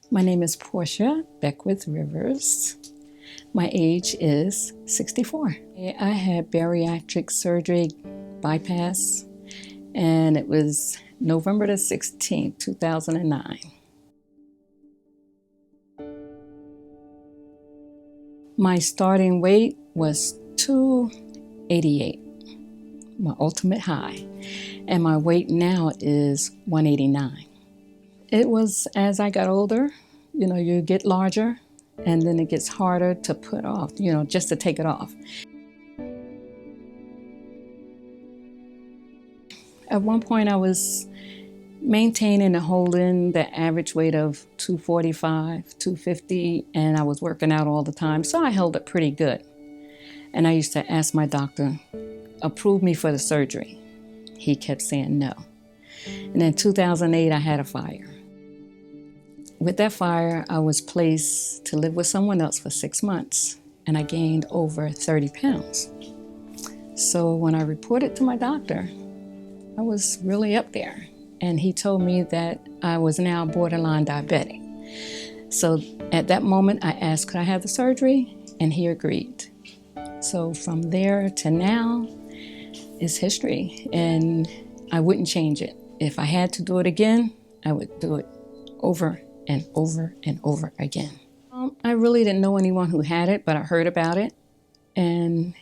My name is Portia Beckwith-Rivers. My age is 64. I had bariatric surgery, bypass, and it was November the 16th, 2009. My starting weight was 288, my ultimate high, and my weight now is 189. It was as I got older, you get larger, and then it gets harder to put off, just to take it off. At one point, I was maintaining and holding the average weight of 245, 250, and I was working out all the time, so I held it pretty good. And I used to ask my doctor, approve me for the surgery. He kept saying no. And in 2008, I had a fire. With that fire, I was placed to live with someone else for 6 months, and I gained over 30 pounds. So when I reported to my doctor, I was really up there, and he told me that I was now borderline diabetic. So at that moment, I asked, could I have the surgery? And he agreed. So from there to now is history, and I wouldn't change it. If I had to do it again, I would do it over and over and over again. I really didn't know anyone who had it, but I heard about it. And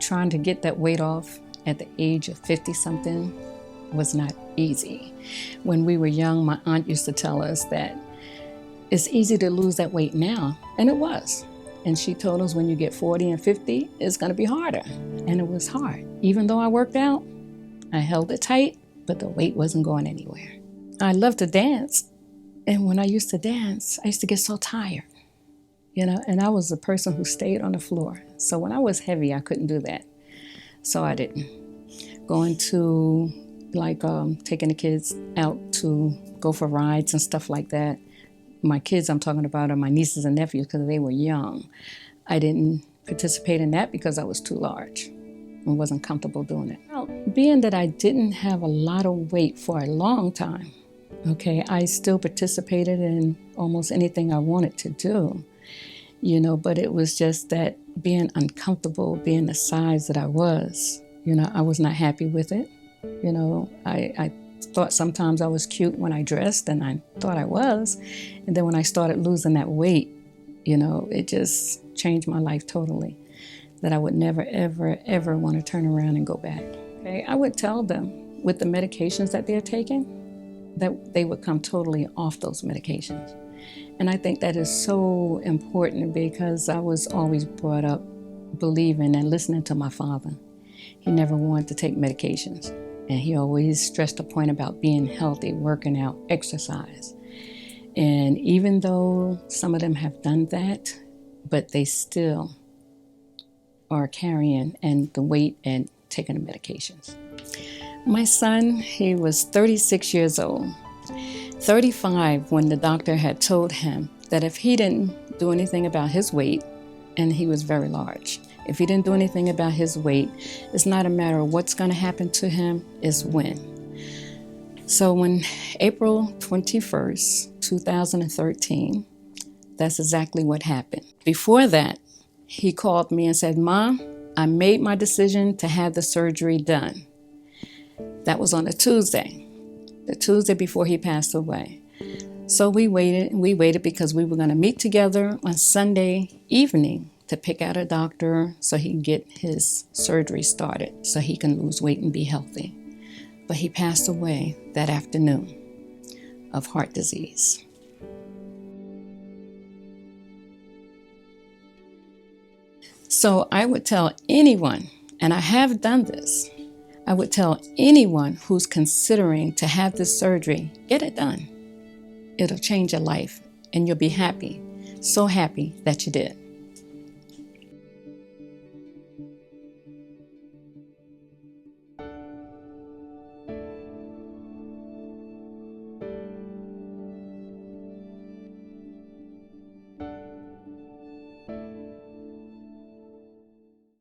trying to get that weight off at the age of 50-something was not easy. When we were young, my aunt used to tell us that it's easy to lose that weight now, and it was. And she told us when you get 40 and 50, it's gonna be harder. And it was hard. Even though I worked out, I held it tight, but the weight wasn't going anywhere. I love to dance. And when I used to dance, I used to get so tired, and I was a person who stayed on the floor. So when I was heavy, I couldn't do that. So I didn't. Going to taking the kids out to go for rides and stuff like that. My kids I'm talking about are my nieces and nephews because they were young. I didn't participate in that because I was too large and wasn't comfortable doing it. Well, being that I didn't have a lot of weight for a long time, I still participated in almost anything I wanted to do, but it was just that being uncomfortable, being the size that I was, I was not happy with it. I thought sometimes I was cute when I dressed, and I thought I was. And then when I started losing that weight, it just changed my life totally, that I would never, ever, ever want to turn around and go back. I would tell them with the medications that they're taking, that they would come totally off those medications. And I think that is so important because I was always brought up believing and listening to my father. He never wanted to take medications. And he always stressed the point about being healthy, working out, exercise. And even though some of them have done that, but they still are carrying the weight and taking the medications. My son, he was 36 years old, 35 when the doctor had told him that if he didn't do anything about his weight, and he was very large, if he didn't do anything about his weight, it's not a matter of what's going to happen to him, it's when. So when April 21st, 2013, that's exactly what happened. Before that, he called me and said, Mom, I made my decision to have the surgery done. That was on a Tuesday, the Tuesday before he passed away. So we waited because we were going to meet together on Sunday evening to pick out a doctor so he can get his surgery started so he can lose weight and be healthy. But he passed away that afternoon of heart disease. So I would tell anyone, and I have done this, I would tell anyone who's considering to have this surgery, get it done. It'll change your life, and you'll be happy, so happy that you did.